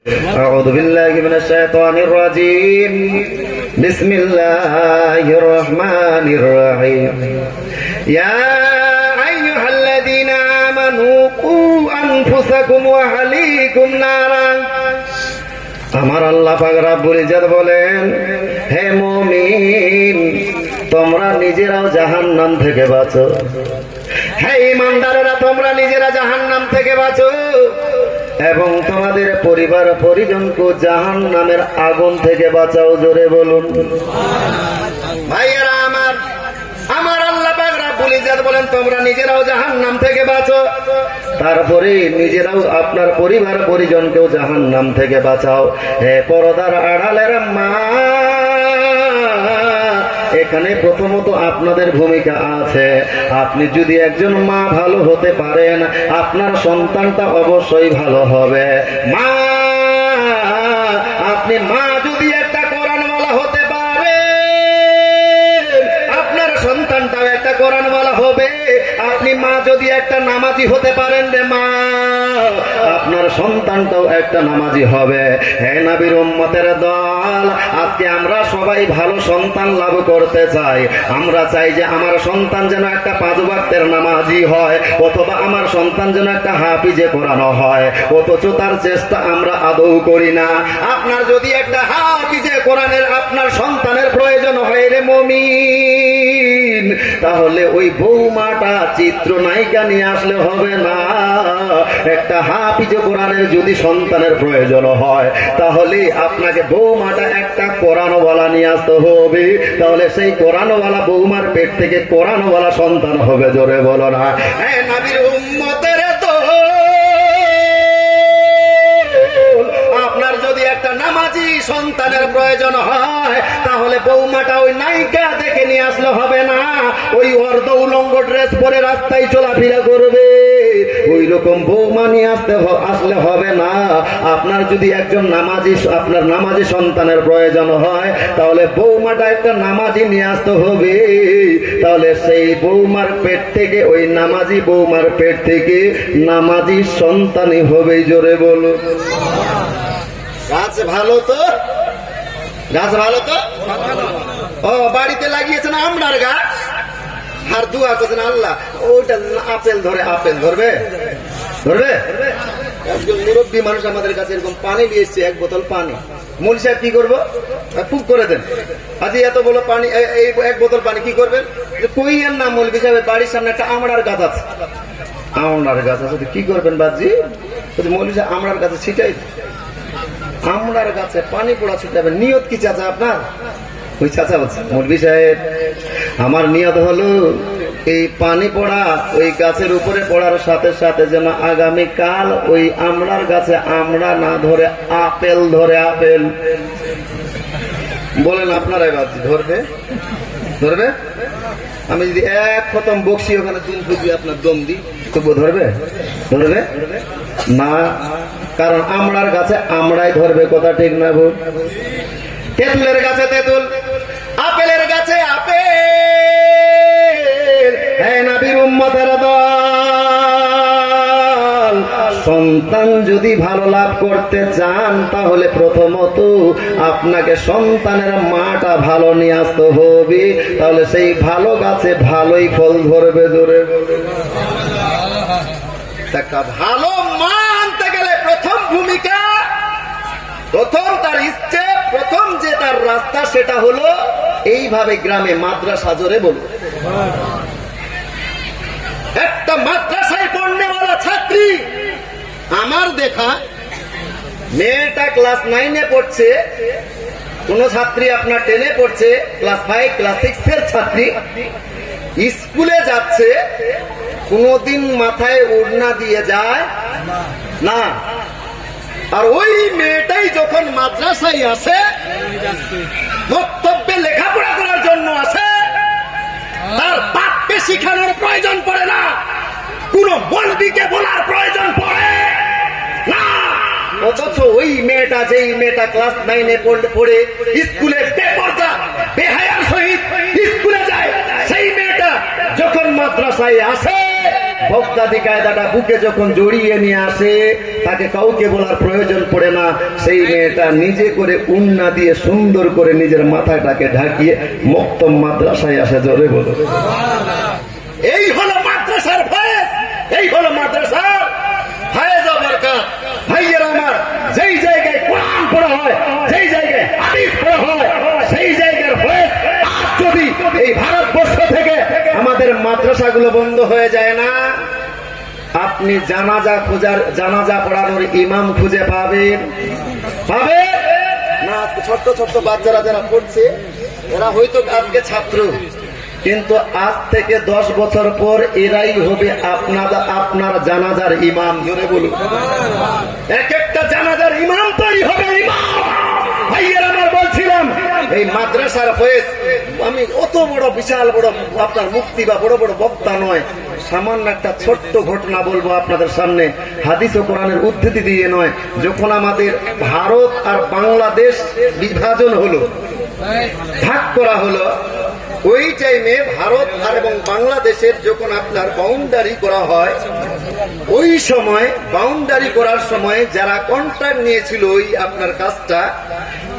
أعوذ بالله من الشيطان الرجيم بسم الله الرحمن الرحيم يا أيها الذين آمنوا قوا أنفسكم وأهليكم نارا আমার আল্লাহ পাক রব্বুল ইজ্জত বলেন, হে মুমিন, তোমরা নিজেরাও জাহান্নাম থেকে বাঁচো। হে ঈমানদারেরা, তোমরা নিজেরা জাহান্নাম থেকে বাঁচো এবং তোমাদের পরিবার পরিজনকে জাহান্নামের আগুন থেকে বাঁচাও। জোরে বলুন ভাইয়েরা আমার, আমার আল্লাহ পাক রব্বুল ইজ্জত বলেন, তোমরা নিজেরাও জাহান্নাম থেকে বাঁচো, তারপরে নিজেরাও আপনার পরিবার পরিজনকেও জাহান্নাম থেকে বাঁচাও। হে পর্দার আড়ালের মা, এখানে প্রথমত আপনাদের ভূমিকা আছে। আপনি যদি একজন মা ভালো হতে পারেন, আপনার সন্তানটা অবশ্যই ভালো হবে। মা, আপনি মা যদি একটা কোরআনওয়ালা হতে পারেন, আপনার সন্তানটাও একটা কোরআনওয়ালা হবে। আপনি মা যদি একটা নামাজি হতে পারেন রে মা, আপনার সন্তানটাও একটা নামাজি হবে। হে নবীর উম্মতের দল, আজকে আমরা সবাই ভালো সন্তান লাভ করতে চাই। আমরা চাই যে আমার সন্তান যেন একটা 5 ওয়াক্তের নামাজি হয়, অথবা আমার সন্তান যেন একটা হাফিজে কোরআন হয়, অথচ তার চেষ্টা আমরা আদৌ করি না। আপনার যদি একটা হাফিজে কোরআনের আপনার সন্তানের প্রয়োজন হয় রে মুমিন, তাহলে ওই বৌমাটা চিত্রনায়িকা নিয়ে আসলে হবে না। একটা হাফিজে কোরআনের যদি সন্তানের প্রয়োজন হয়, তাহলে আপনাকে বৌমাটা একটা কোরআনওয়ালা নিয়ে আসতে হবে। তাহলে সেই কোরআনওয়ালা বৌমার পেট থেকে কোরআনওয়ালা সন্তান হবে। জোরে বলো না। হ্যাঁ, নবীর উম্মতের দল, আপনার যদি একটা নামাজি সন্তানের প্রয়োজন হয়, তাহলে বৌমাটা ওই নায়িকা দেখে নিয়ে আসলে হবে না। ওই অর্ধ উলঙ্গ ড্রেস পরে রাস্তায় চলাফেরা করবে, ওই রকম বৌমা নিয়ে আসলে হবে না। আপনার যদি একজন নামাজি, আপনার নামাজি সন্তানের প্রয়োজন হয়, তাহলে বৌমাটা একটা নামাজি নিয়ে আসতে হবে। তাহলে সেই বৌমার পেট থেকে, ওই নামাজি বৌমার পেট থেকে নামাজি সন্তানই হবে। জোরে বলো। গাছ ভালো তো, গাছ ভালো তো। ও, বাড়িতে লাগিয়েছেন আমরার গাছ, আর দোয়া করছেন আল্লাহ ওইটা আপেল ধরে, আপেল ধরবে, ধরবে। একজন মুরব্বী মানুষ আমাদের কাছে এরকম পানি নিয়ে এসছে, 1 বোতল পানি। মৌলী সাহেব কি করবো? ফুক করে দেন। আজ এত বড় পানি, এই 1 বোতল পানি কি করবেন? কই এর না মৌলী সাহেবের বাড়ির সামনে একটা আমড়ার গাছ আছে, আমড়ার গাছ আছে, কি করবেন বাজি? মৌলী সাহেব আমড়ার গাছে ছিটাই, আমড়ার গাছে পানি পড়া ছিটাবেন। নিয়ত কি চাচা আপনার? ওই চাচা বলছে, মৌলভী সাহেব আমার নিয়ত হলো এই পানি পড়া ওই গাছের উপরে পড়ার সাথে সাথে যেন আগামীকাল ওই আমড়ার গাছে আমড়া না ধরে আপেল ধরে। আপেল বলেন আপনারাই বাজি, ধরবে, ধরবে? আমি যদি 1 খতম বকশি ওখানে দুম ফুকি আপনার দম দিই, তবুও ধরবে? ধরবে না, কারণ আমড়ার গাছে আমড়াই ধরবে। কথা ঠিক না ভুল? তেঁতুলের গাছে তেঁতুল, আপেলের গাছে আপেল। হে নবীর উম্মতের দল, সন্তান যদি ভালো লাভ করতে চান, তাহলে প্রথমত আপনাকে সন্তানের মাটা ভালো নিয়ে আসতে হবে। তাহলে সেই ভালো গাছে ভালোই ফল ধরবে। জোরে একটা ভালো মা আনতে গেলে প্রথম ভূমিকা, প্রথম তার স্টেপ, প্রথম যে তার রাস্তা, সেটা হলো এইভাবে গ্রামে মাদ্রাসা। জোরে বলো। একটা মাদ্রাসায় পড়নেওয়ালা ছাত্রী, আমার দেখা মেয়েটা ক্লাস 9-এ পড়ছে, কোন ছাত্রী আপনার 10-এ পড়ছে, ক্লাস 5, ক্লাস 6 এর ছাত্রী স্কুলে যাচ্ছে, কোনদিন মাথায় ওড়না দিয়ে যায় না। আর ওই মেয়েটাই যখন মাদ্রাসায় আসে, বক্তব্যে লেখাপড়া করার জন্য আসে, তার বাপকে শিখানোর প্রয়োজন পড়ে না, কোন মৌলবীকে বলার প্রয়োজন পড়ে না। অথচ ওই মেয়েটা, যেই মেয়েটা ক্লাস 9-এ পড়ে স্কুলে বেপরদা বেহায়ার সহিত স্কুলে যায়, সেই মেয়েটা যখন মাদ্রাসায় আসে, বক্তাদি কায়দাটা বুকে যখন জড়িয়ে নিয়ে আসে, তাকে কাউকে বলার প্রয়োজন পড়ে না। সেই মেয়েটা নিজে করে উন্না দিয়ে সুন্দর করে নিজের মাথাটাকে ঢাকিয়ে মক্তম মাদ্রাসায় আসে। জোরে বলো, এই হলো মাদ্রাসার ফায়েজ, এই হলো মাদ্রাসার ফায়েজ ও বরকত। ভাইয়েরা আমার, যেই জায়গায় কোরআন পড়া হয়, যেই জায়গায় হাদিস পড়া হয়, সেই জায়গার ফায়েজ যদি এই ভারতবর্ষ থেকে আমাদের মাদ্রাসাগুলো বন্ধ হয়ে যায় না, আপনি জানাজা পড়ানোর ইমাম খুঁজে পাবেন না? ছোট্ট ছোট্ট বাচ্চারা যারা পড়ছে, এরা হয়তো আজকে ছাত্র, কিন্তু আজ থেকে 10 বছর পর এরাই হবে আপনার জানাজার ইমাম। জোরে বলুন, এক একটা জানাজার ইমাম তৈরি হবে ইমাম। ভাইয়ের আমার, বলছিলাম এই মাদ্রাসার ফয়েজ, আমি অত বড় বিশাল বড় আপনার মুক্তি বা বড় বড় বক্তা নয়, সামান্য একটা ছোট্ট ঘটনা বলবো আপনাদের সামনে, হাদিস ও কোরআনের উদ্ধৃতি দিয়ে নয়। যখন আমাদের ভারত আর বাংলাদেশ বিভাজন হলো, ভাগ করা হলো, ওই টাইমে ভারত আর এবং বাংলাদেশের যখন আপনার বাউন্ডারি করা হয়, ওই সময় বাউন্ডারি করার সময় যারা কন্ট্রাক্ট নিয়েছিল ওই আপনার কাজটা,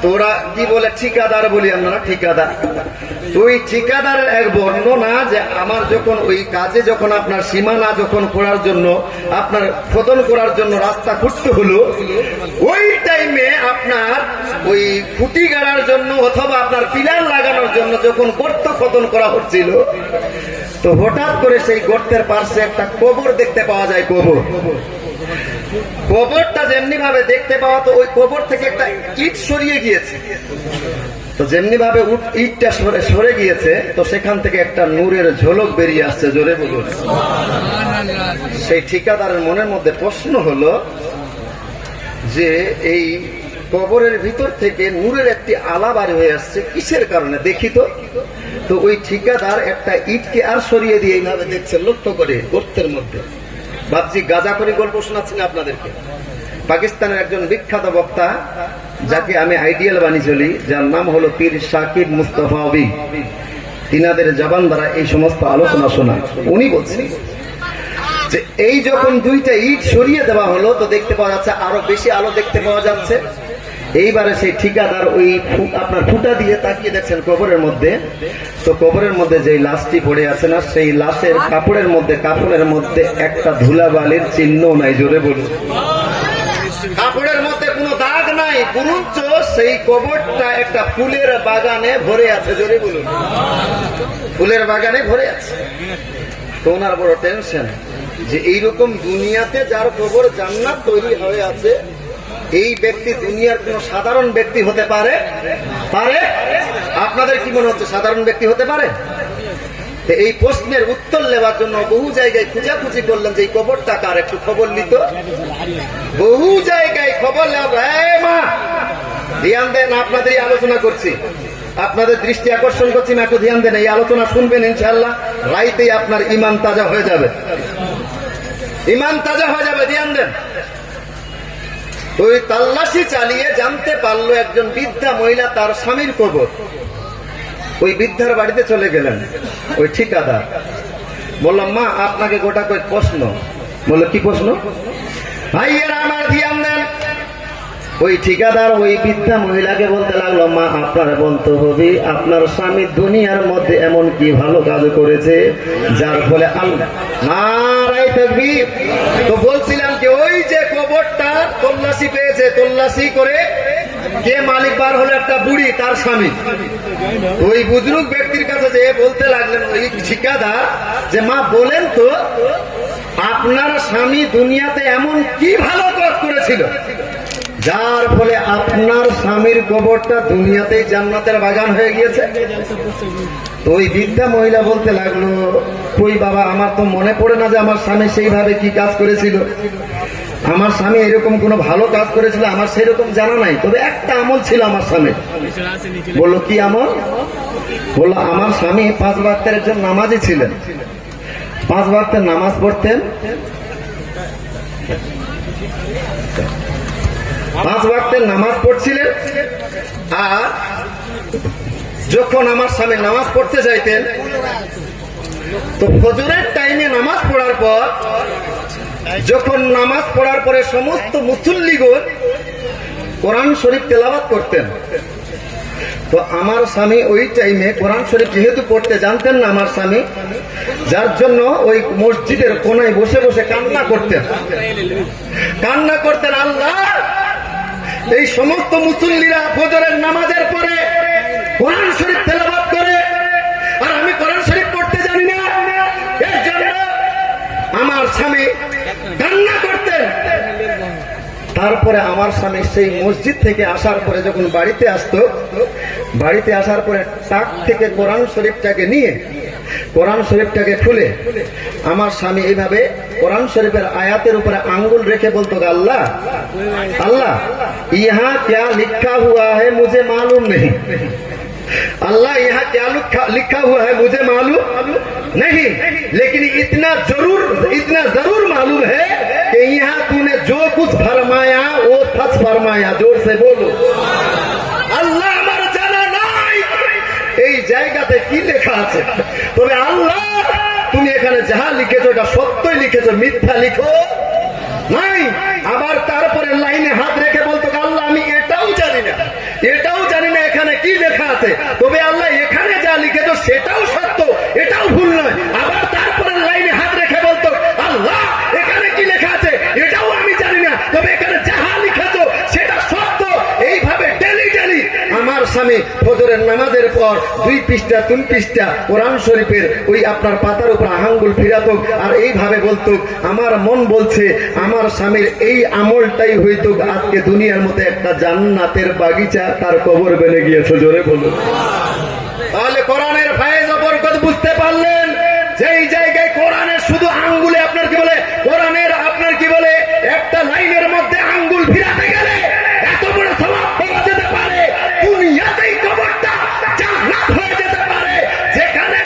তোরা কি বলে ঠিকাদার বলি আমরা, ঠিকাদার। ওই ঠিকাদারের এক বর্ণনা যে আমার যখন ওই কাজে যখন আপনার সীমানা যখন করার জন্য আপনার খোদন করার জন্য রাস্তা খুঁজতে হলো, ওই টাইমে আপনার ওই খুঁটি গাড়ার জন্য অথবা আপনার পিলার লাগানোর জন্য যখন গর্ত খোদন করা হচ্ছিল, তো হঠাৎ করে সেই গর্তের পাশে একটা কবর দেখতে পাওয়া যায়। কবরটা যেমনি ভাবে দেখতে পাওয়া, তো ওই কবর থেকে একটা ইট সরিয়ে গিয়েছে। তো যেমনি ভাবে ইটটা সরে গিয়েছে, তো সেখান থেকে একটা নূরের ঝলক বেরিয়ে আসছে। জোরে বলুন। সেই ঠিকাদারের মনের মধ্যে প্রশ্ন হলো যে এই কবরের ভিতর থেকে নূরের একটি আলা বাড়ি হয়ে আসছে, কিসের কারণে দেখি তো। তো ওই ঠিকাদার একটা ইটকে আর সরিয়ে দিয়ে এইভাবে দেখছে, লক্ষ্য করে গর্তের মধ্যে। ভাবছি গাজাখড়ি গল্প শোনাচ্ছি না আপনাদেরকে। পাকিস্তানের একজন বিখ্যাত বক্তা, যাকে আমি আইডিয়াল বাণী চলি, যার নাম হলো পীর শাকিব মুস্তফা অবি, তিনাদের জবান দ্বারা এই সমস্ত আলোচনা শোনা। উনি বলছেন যে এই যখন দুইটা ইট সরিয়ে দেওয়া হলো, তো দেখতে পাওয়া যাচ্ছে আরো বেশি আলো দেখতে পাওয়া যাচ্ছে। এইবারে সেই ঠিকাদার ওই আপনার ফুটা দিয়ে তাকিয়ে দেখছেন কবরের মধ্যে, তো কবরের মধ্যে যে লাশটি পড়ে আছে না, সেই লাশের কাপড়ের মধ্যে একটা ধুলাবালির চিহ্ন নাই। জোরে বলুন। কাপড়ের মধ্যে কোনো দাগ নাই, বরঞ্চ সেই কবরটা একটা ফুলের বাগানে ভরে আছে। জোরে বলুন, ফুলের বাগানে ভরে আছে। তো ওনার বড় টেনশন যে এইরকম দুনিয়াতে যার কবর জান্নাত তৈরি হয়ে আছে, এই ব্যক্তি দুনিয়ার কোন সাধারণ ব্যক্তি হতে পারে? আপনাদের কি মনে হচ্ছে সাধারণ ব্যক্তি হতে পারে? এই প্রশ্নের উত্তর নেওয়ার জন্য বহু জায়গায় খুঁজাখুঁজি করলেন যে এই কবরটা কার, একটু খবর নিত। বহু জায়গায় খবর মা ধ্যান দেন, আপনাদেরই আলোচনা করছি, আপনাদের দৃষ্টি আকর্ষণ করছি, একটু ধ্যান দেন, এই আলোচনা শুনবেন, ইনশাআল্লাহ রাইতেই আপনার ইমান তাজা হয়ে যাবে, ইমান তাজা হয়ে যাবে। ধ্যান দেন। ওই তাল্লাশি চালিয়ে জানতে পারলো একজন বৃদ্ধা মহিলা, তার স্বামীর কবর। ওই বৃদ্ধার বাড়িতে চলে গেলেন ওই ঠিকাদার, বললাম মা আপনাকে গোটা কয়েক প্রশ্ন। বললো কি প্রশ্ন? ভাইয়েরা আমার ধ্যান দেন। ওই ঠিকাদার ওই বৃদ্ধা মহিলাকে বলতে লাগলো, মা আপনারা বলতে হবে আপনার স্বামী দুনিয়ার মধ্যে এমন কি ভালো কাজ করেছে যার ফলে আল্লাহ নারায়ে তাকবীর। তো বলছিলাম যে ওই যে কবরটা তল্লাশি পেয়েছে, তল্লাশি করে কে মালিক বার হলো, একটা বুড়ি, তার স্বামী। ওই বুজরুগ ব্যক্তির কাছে যে বলতে লাগলেন ওই ঠিকাদার যে মা বলেন তো আপনার স্বামী দুনিয়াতে এমন কি ভালো কাজ করেছিল যার ফলে আপনার স্বামীর কবরটা দুনিয়াতেই জান্নাতের বাগান হয়ে গিয়েছে। তো ওই বৃদ্ধা মহিলা বলতে লাগলো, কই বাবা আমার তো মনে পড়ে না যে আমার স্বামী সেইভাবে কি কাজ করেছিল, আমার স্বামী এরকম কোন ভালো কাজ করেছিল আমার সেরকম জানা নাই, তবে একটা আমল ছিল আমার স্বামী। বললো কি আমল? বললো আমার স্বামী 5 ওয়াক্তের একজন নামাজি ছিলেন, 5 ওয়াক্তের নামাজ পড়তেন, 5 ওয়াক্তের নামাজ পড়ছিলেন। আর যখন আমার স্বামী নামাজ পড়তে যাইতেন, তো ফজরের টাইমে নামাজ পড়ার পর, যখন নামাজ পড়ার পরে সমস্ত মুসল্লিগণ কোরআন শরীফ তেলাওয়াত করতেন, তো আমার স্বামী ওই টাইমে কোরআন শরীফ যেহেতু পড়তে জানতেন না আমার স্বামী, যার জন্য ওই মসজিদের কোনায় বসে বসে কান্না করতেন। আল্লাহ, এই সমস্ত মুসল্লিরা ফজরের নামাজের পরে কোরআন শরীফ তেলাওয়াত করে, আর আমি কোরআন শরীফ পড়তে জানি না, এর জন্য আমার স্বামী কান্না করতেন। তারপরে আমার স্বামী সেই মসজিদ থেকে আসার পরে যখন বাড়িতে আসতো, বাড়িতে আসার পরে তাক থেকে কোরআন শরীফটাকে নিয়ে, কোরআন শরীফটাকে খুলে আমার স্বামী এইভাবে কোরআন শরীফের আয়াতের উপরে আঙ্গুল রেখে বলতো, আল্লাহ আল্লাহ ইহা ক্যা লিখা হুয়া है मुझे मालूम नहीं, अल्लाह यहाँ क्या लिखा हुआ है मुझे मालूम नहीं, लेकिन इतना जरूर मालूम है कि यहाँ तूने जो कुछ फरमाया वो सच फरमाया। जोर से बोलो আল্লাহ, আমার জানা নাই এই জায়গাতে কি লেখা আছে, তবে আল্লাহ তুমি এখানে যাহা লিখেছো এটা সত্যই লিখেছো, মিথ্যা লিখো নাই। আবার তারপরে লাইনে হাত রেখে বলতো, আল্লাহ আমি এটাও জানি না এখানে কি লেখা আছে, তবে আল্লাহ এখানে যা লিখেছো সেটাও সত্য, এটাও ভুল নয়। আবার তারপরে লাইনে হাত রেখে বলতো, আল্লাহ এখানে কি লেখা আছে এটাও আমি জানি না, তবে এখানে যাহা লিখেছো সেটা সত্য। এইভাবে ডেলি আমার স্বামী ফজরের নামাজের পর 2 পৃষ্ঠা 3 পৃষ্ঠা কোরআন শরীফের ওই আপনার পাতার উপর আঙ্গুল ফিরাতো, আর এইভাবে বলতো। আমার মন বলছে আমার স্বামীর এই আমলটাই হইতো আজকে দুনিয়ার মধ্যে একটা জান্নাতের বাগিচা তার কবর বেনে গিয়েছে। জোরে বলুন। তাহলে কোরআনের ফায়েজ ও বরকত বুঝতে পারলেন, যেই জায়গায় কোরআনের শুধু আঙ্গুলে আপনার কি বলে